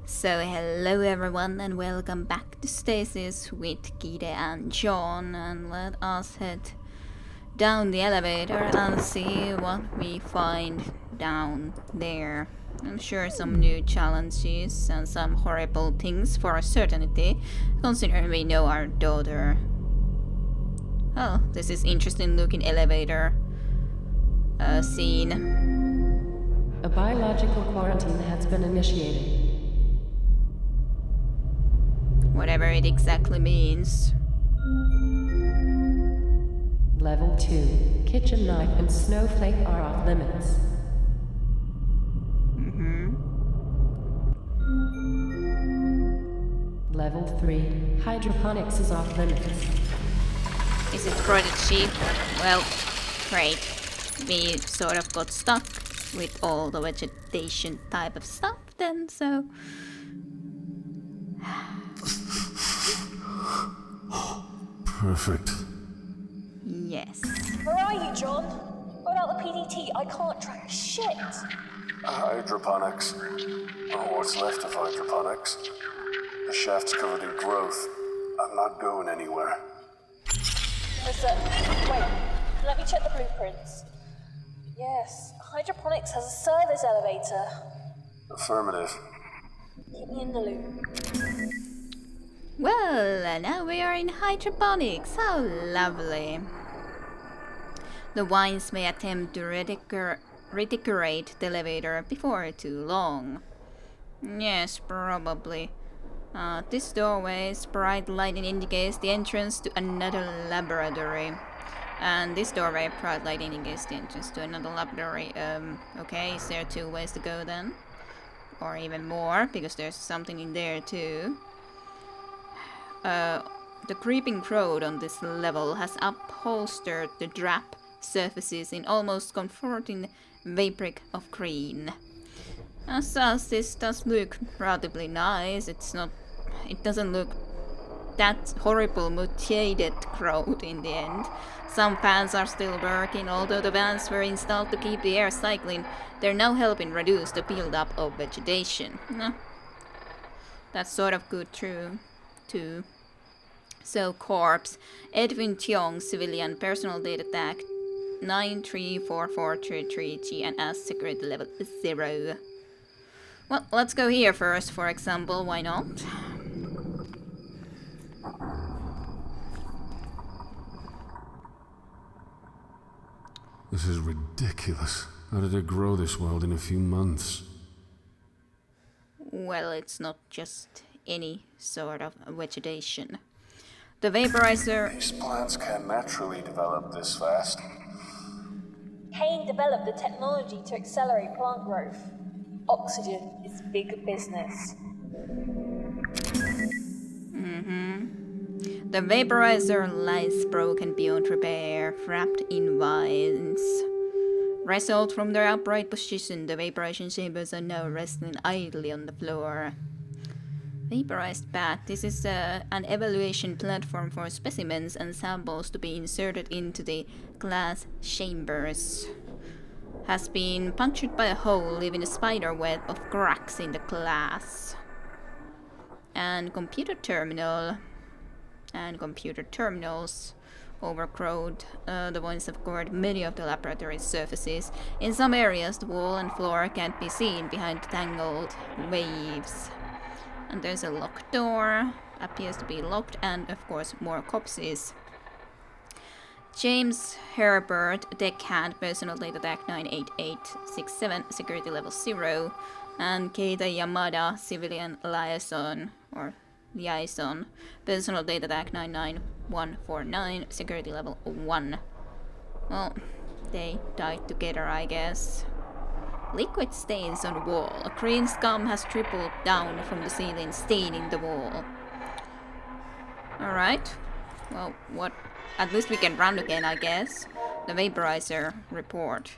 So hello everyone and welcome back to Stasis with Kide and John, and let us head down the elevator and see what we find down there. I'm sure some new challenges and some horrible things for a certainty, considering we know our daughter. Oh, this is interesting looking elevator scene. A biological quarantine has been initiated. Whatever it exactly means. Level 2. Kitchen knife and snowflake are off limits. Level 3. Hydroponics is off limits. Is it pretty cheap? Well, great. We sort of got stuck with all the vegetation type of stuff then, so... Perfect. Yes. Where are you, John? Without the PDT, I can't track shit. Hydroponics. Or what's left of hydroponics. The shaft's covered in growth. I'm not going anywhere. Listen, wait. Let me check the blueprints. Yes, Hydroponics has a service elevator. Affirmative. Keep me in the loop. Well, now we are in hydroponics. How lovely. The wines may attempt to redecorate the elevator before too long. Yes, probably. This doorway's bright lighting indicates the entrance to another laboratory. And this doorway, bright light indicates the entrance to another laboratory. Okay, is there 2 ways to go then? Or even more, because there's something in there too. The creeping crowd on this level has upholstered the drap surfaces in almost comforting fabric of green. As this does look relatively nice, it doesn't look that horrible mutated crowd in the end. Some fans are still working, although the fans were installed to keep the air cycling. They're now helping reduce the build-up of vegetation. No, that's sort of good too. So, corpse, Edwin Tiong, civilian, personal data tag 934433G and S, security level 0. Well, let's go here first, for example, why not? This is ridiculous. How did it grow this wild in a few months? Well, it's not just any sort of vegetation. The vaporizer... These plants can't naturally develop this fast. Kane developed the technology to accelerate plant growth. Oxygen is big business. The vaporizer lies broken beyond repair, wrapped in vines. Result from their upright position, the vaporization chambers are now resting idly on the floor. Vaporized pad. This is an evaluation platform for specimens and samples to be inserted into the glass chambers. Has been punctured by a hole, leaving a spider web of cracks in the glass. And computer terminal. And computer terminals overcrowed. The ones have covered many of the laboratory surfaces. In some areas, the wall and floor can't be seen behind tangled waves. And there's a locked door, appears to be locked, and of course more corpses. James Herbert, deckhand, personal data tag 98867, security level 0, and Keita Yamada, civilian liaison, or liaison, personal data tag 99149, security level 1. Well, they died together, I guess. Liquid stains on the wall. A green scum has trickled down from the ceiling, staining the wall. Alright. Well, what? At least we can run again, I guess. The vaporizer report.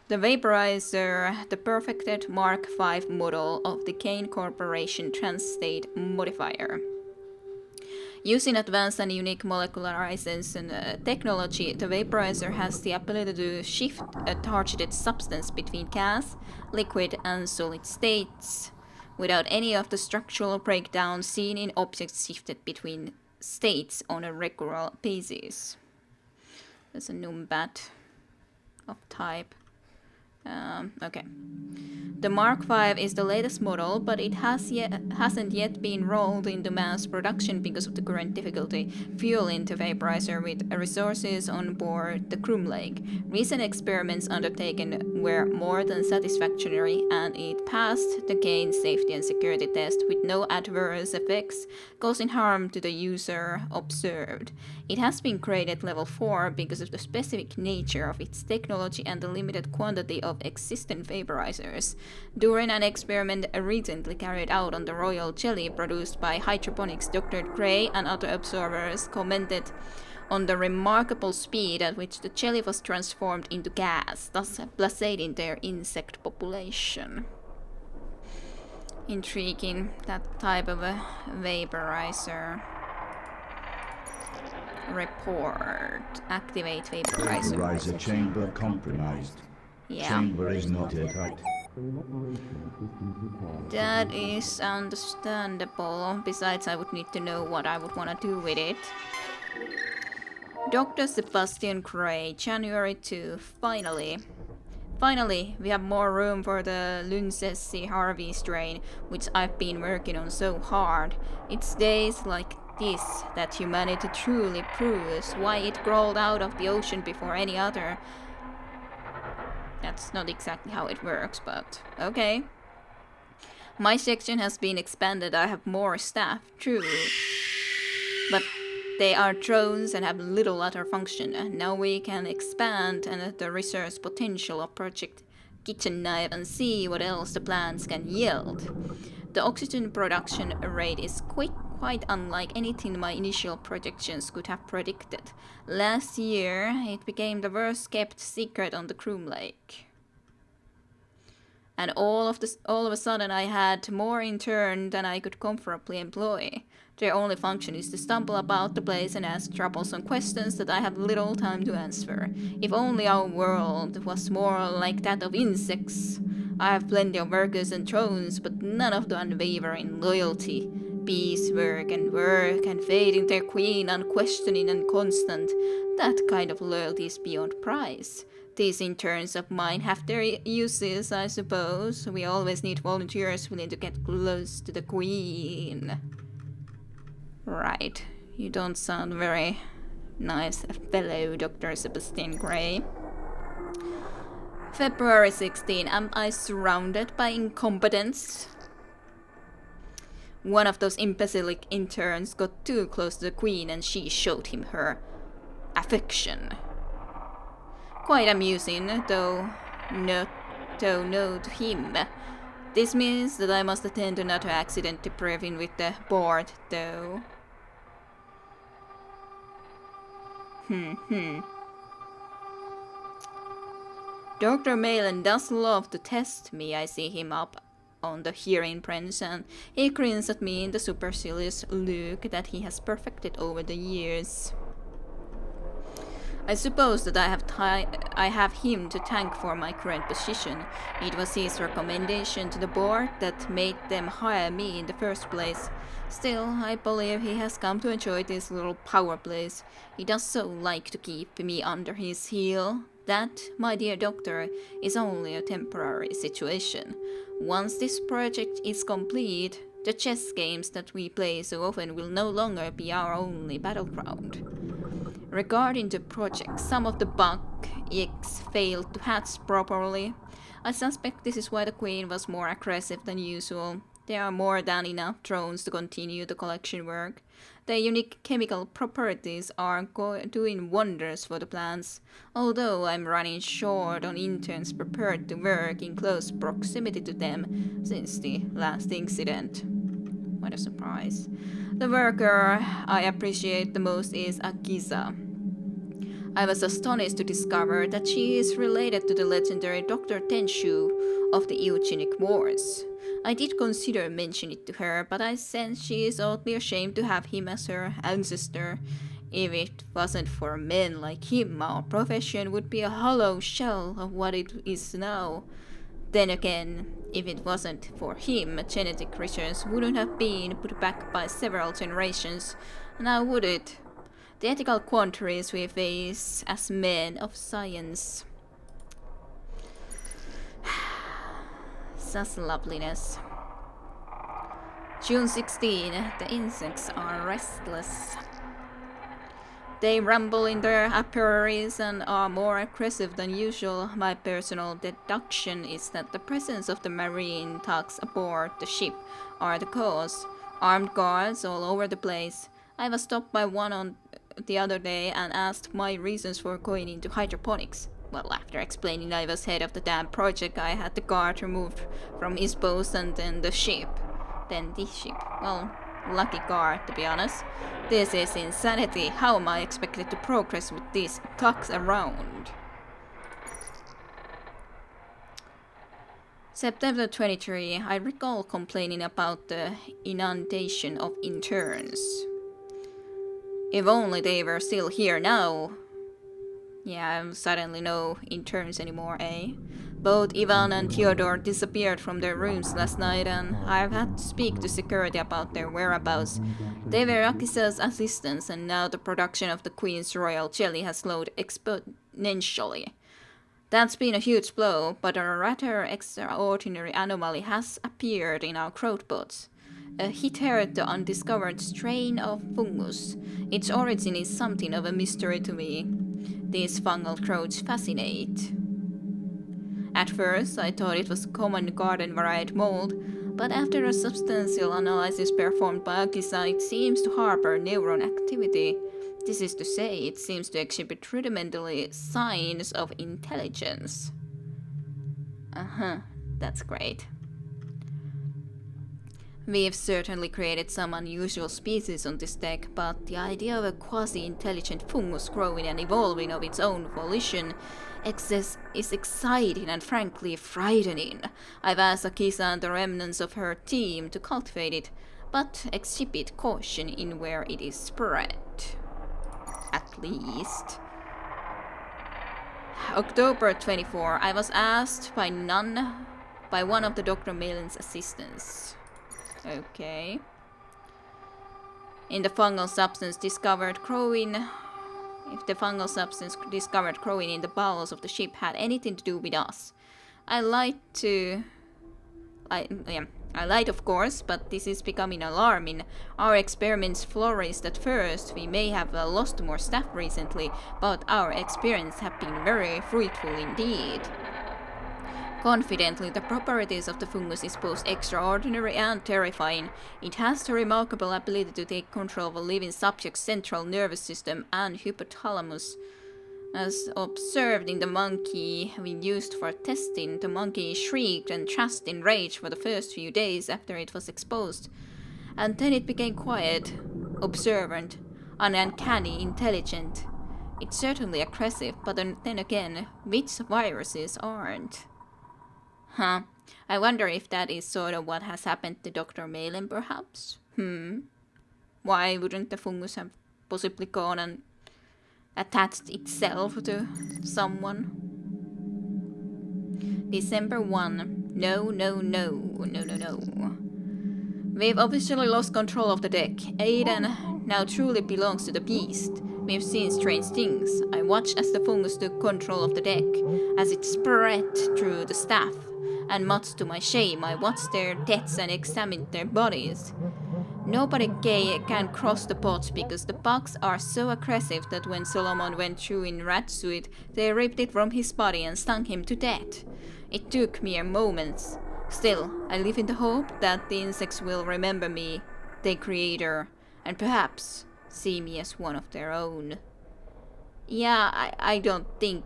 The vaporizer, the perfected Mark V model of the Kane Corporation Trans-State Modifier. Using advanced and unique molecularization technology, the vaporizer has the ability to shift a targeted substance between gas, liquid, and solid states. without any of the structural breakdowns seen in objects shifted between states on a regular basis. There's a numbat of type. Okay. The Mark V is the latest model, but it hasn't yet been rolled into mass production because of the current difficulty fueling the vaporizer with resources on board the Groom Lake. Recent experiments undertaken were more than satisfactory, and it passed the gain safety and security test with no adverse effects causing harm to the user observed. It has been graded level 4 because of the specific nature of its technology and the limited quantity of existing vaporizers. During an experiment recently carried out on the royal jelly produced by Hydroponics, Dr. Gray and other observers commented on the remarkable speed at which the jelly was transformed into gas, thus placating their insect population. Intriguing, that type of a vaporizer. Report. Activate vaporizer. Vaporizer chamber compromised. Yeah. Chamber is not intact. That is understandable. Besides, I would need to know what I would want to do with it. Dr. Sebastian Gray, January 2. Finally, we have more room for the Luncesi Harvey strain, which I've been working on so hard. It's days like this that humanity truly proves why it crawled out of the ocean before any other. That's not exactly how it works, but okay. My section has been expanded. I have more staff, true. But they are drones and have little other function. Now we can expand the research potential of Project Kitchen Knife and see what else the plants can yield. The oxygen production rate is quite unlike anything my initial projections could have predicted. Last year, it became the worst kept secret on the Groom Lake. And all of a sudden I had more in turn than I could comfortably employ. Their only function is to stumble about the place and ask troublesome questions that I have little time to answer. If only our world was more like that of insects. I have plenty of workers and drones, but none of the unwavering loyalty. Piecework and fading their queen, unquestioning and constant. That kind of loyalty is beyond price. These interns of mine have their uses, I suppose. We always need volunteers willing to get close to the queen. Right. You don't sound very nice fellow, Dr. Sebastian Gray. February 16. Am I surrounded by incompetence? One of those imbecilic interns got too close to the queen and she showed him her affection. Quite amusing, though no to him. This means that I must attend another accident to briefing with the board, though. Dr. Malin does love to test me. I see him up on the hearing prints and he grins at me in the supercilious look that he has perfected over the years. I suppose that I have him to thank for my current position. It was his recommendation to the board that made them hire me in the first place. Still, I believe he has come to enjoy this little power plays. He does so like to keep me under his heel. That, my dear doctor, is only a temporary situation. Once this project is complete, the chess games that we play so often will no longer be our only battleground. Regarding the project, some of the bug eggs failed to hatch properly. I suspect this is why the queen was more aggressive than usual. There are more than enough drones to continue the collection work. Their unique chemical properties are doing wonders for the plants, although I'm running short on interns prepared to work in close proximity to them since the last incident. What a surprise. The worker I appreciate the most is Akiza. I was astonished to discover that she is related to the legendary Dr. Tenshu of the Eugenic Wars. I did consider mentioning it to her, but I sense she is oddly ashamed to have him as her ancestor. If it wasn't for men like him, our profession would be a hollow shell of what it is now. Then again, if it wasn't for him, genetic research wouldn't have been put back by several generations, now would it? The ethical quandaries we face as men of science. Such loveliness. June 16. The insects are restless. They rumble in their apiaries and are more aggressive than usual. My personal deduction is that the presence of the marine tugs aboard the ship are the cause. Armed guards all over the place. I was stopped by one on the other day and asked my reasons for going into hydroponics. Well, after explaining I was head of the damn project, I had the guard removed from his post and then the ship. Then this ship. Well, lucky guard, to be honest. This is insanity. How am I expected to progress with these tugs around? September 23. I recall complaining about the inundation of interns. If only they were still here now. Yeah, I'm suddenly no interns anymore, eh? Both Ivan and Theodore disappeared from their rooms last night and I've had to speak to security about their whereabouts. They were Akisa's assistants and now the production of the Queen's Royal Jelly has slowed exponentially. That's been a huge blow, but a rather extraordinary anomaly has appeared in our growth pods. A hitherto undiscovered strain of fungus. Its origin is something of a mystery to me. These fungal growths fascinate. At first, I thought it was common garden variety mold, but after a substantial analysis performed by Akisa, it seems to harbor neuron activity. This is to say, it seems to exhibit rudimentary signs of intelligence. That's great. We've certainly created some unusual species on this deck, but the idea of a quasi-intelligent fungus growing and evolving of its own volition is exciting and frankly frightening. I've asked Akisa and the remnants of her team to cultivate it, but exhibit caution in where it is spread. At least. October 24. I was asked by one of the Dr. Malin's assistants. Okay. If the fungal substance discovered growing in the bowels of the ship had anything to do with us. I lied, of course, but this is becoming alarming. Our experiments flourished at first. We may have lost more staff recently, but our experiments have been very fruitful indeed. Confidently, the properties of the fungus is both extraordinary and terrifying. It has the remarkable ability to take control of a living subject's central nervous system and hypothalamus. As observed in the monkey we used for testing, the monkey shrieked and thrashed in rage for the first few days after it was exposed. And then it became quiet, observant, and uncanny intelligent. It's certainly aggressive, but then again, which viruses aren't? I wonder if that is sort of what has happened to Dr. Malin, perhaps? Why wouldn't the fungus have possibly gone and attached itself to someone? December 1. No. We've officially lost control of the deck. Aiden now truly belongs to the beast. We've seen strange things. I watched as the fungus took control of the deck, as it spread through the staff. And much to my shame, I watched their deaths and examined their bodies. Nobody can cross the pods because the bugs are so aggressive that when Solomon went through in rat suit, they ripped it from his body and stung him to death. It took mere moments. Still, I live in the hope that the insects will remember me, their creator, and perhaps see me as one of their own. Yeah, I don't think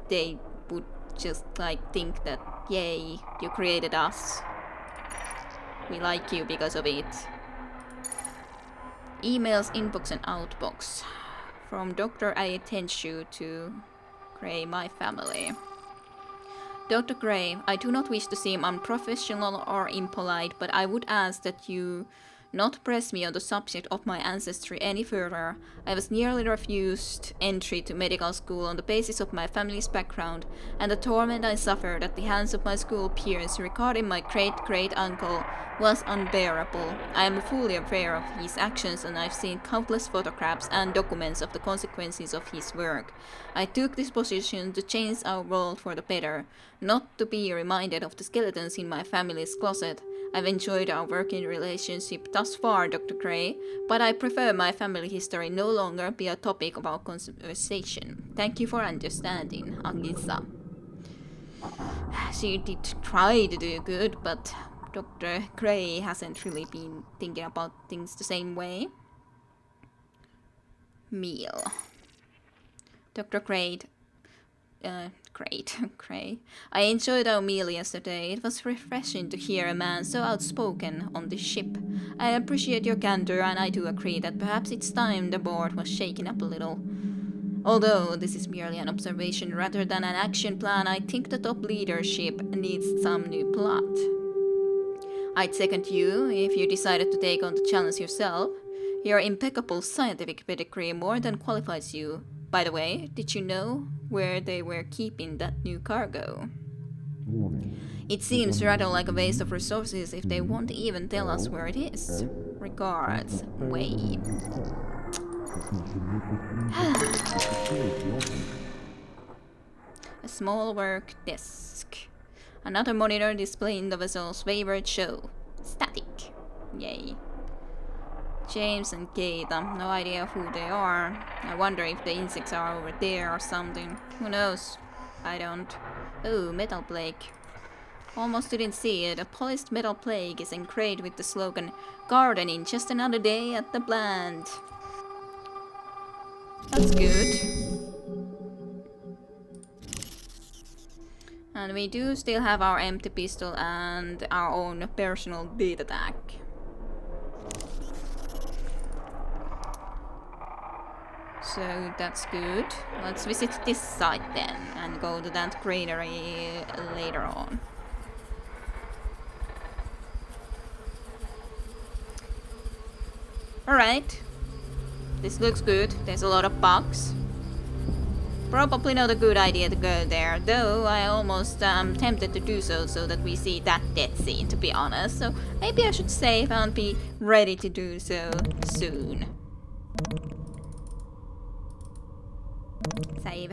they would just think that, yay, you created us. We like you because of it. Emails, inbox and outbox. From Dr. Aitenshu to Gray, my family. Dr. Gray, I do not wish to seem unprofessional or impolite, but I would ask that you not press me on the subject of my ancestry any further. I was nearly refused entry to medical school on the basis of my family's background, and the torment I suffered at the hands of my school peers regarding my great-great-uncle was unbearable. I am fully aware of his actions, and I've seen countless photographs and documents of the consequences of his work. I took this position to change our world for the better, not to be reminded of the skeletons in my family's closet. I've enjoyed our working relationship thus far, Dr. Gray, but I prefer my family history no longer be a topic of our conversation. Thank you for understanding, Agisa. She did try to do good, but Dr. Gray hasn't really been thinking about things the same way. Meal. Dr. Gray. Gray. I enjoyed our meal yesterday. It was refreshing to hear a man so outspoken on this ship. I appreciate your candor, and I do agree that perhaps it's time the board was shaken up a little. Although this is merely an observation rather than an action plan, I think the top leadership needs some new plot. I'd second you if you decided to take on the challenge yourself. Your impeccable scientific pedigree more than qualifies you. By the way, did you know where they were keeping that new cargo? It seems rather like a waste of resources if they won't even tell us where it is. Regards, Wade. A small work desk. Another monitor displaying the vessel's favorite show. Static. Yay. James and Keita. No idea who they are. I wonder if the insects are over there or something. Who knows? I don't. Oh, metal plaque. Almost didn't see it. A polished metal plaque is engraved with the slogan, "Gardening, just another day at the plant." That's good. And we do still have our empty pistol and our own personal data tag. So that's good. Let's visit this site then and go to that granary later on. Alright. This looks good. There's a lot of bugs. Probably not a good idea to go there, though I almost tempted to do so that we see that death scene, to be honest. So maybe I should save and be ready to do so soon. Save.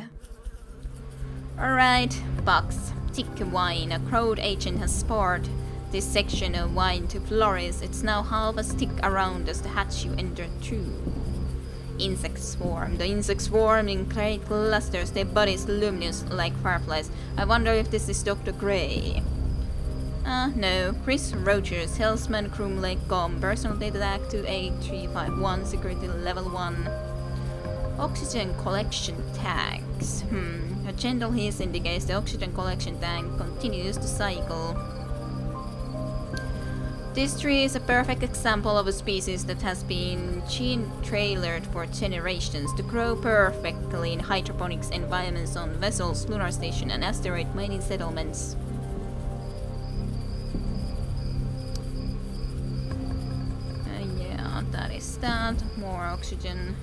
Alright, box. Thick wine. A crowd agent has sparred this section of wine to flourish. It's now half as thick around as the hatch you entered through. Insects swarm. The insects swarm in great clusters, their bodies luminous like fireflies. I wonder if this is Dr. Gray. No. Chris Rogers, Hellsman, Croom Lake Com, personal data tag 28351, security level 1. Oxygen collection tanks. A gentle hiss indicates the oxygen collection tank continues to cycle. This tree is a perfect example of a species that has been gene-trailered for generations to grow perfectly in hydroponics environments on vessels, lunar station, and asteroid mining settlements. Yeah, that is that. More oxygen.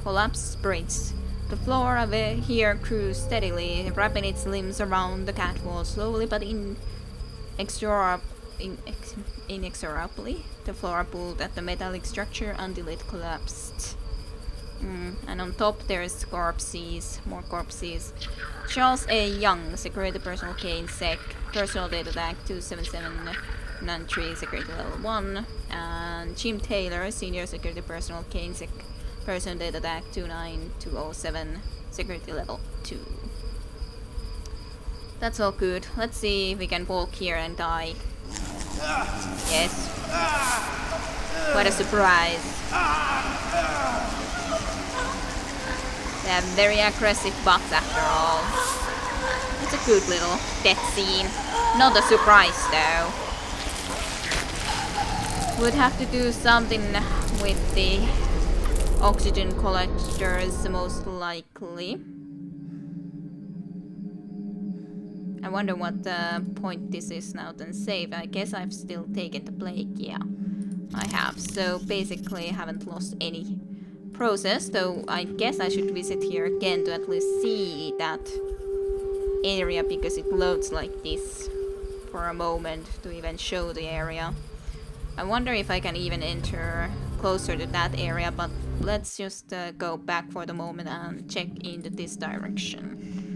Collapse spreads. The floor of it here crews steadily, wrapping its limbs around the catwalk slowly but inexorably. The floor pulled at the metallic structure until it collapsed. And on top there's corpses, more corpses. Charles A. Young, security personnel K Sec, personal data tag 27793, security level 1. And Jim Taylor, senior security personnel K Sec, personal data tag 29207, security level 2. That's all good. Let's see if we can walk here and die. Yes. What a surprise. They're very aggressive bugs after all. It's a good little death scene. Not a surprise though. Would have to do something with the oxygen collectors most likely. I wonder what point this is now then save. I guess I've still taken the plague, yeah. I have, so basically I haven't lost any process, though I guess I should visit here again to at least see that area, because it loads like this for a moment to even show the area. I wonder if I can even enter closer to that area, but let's just go back for the moment and check into this direction.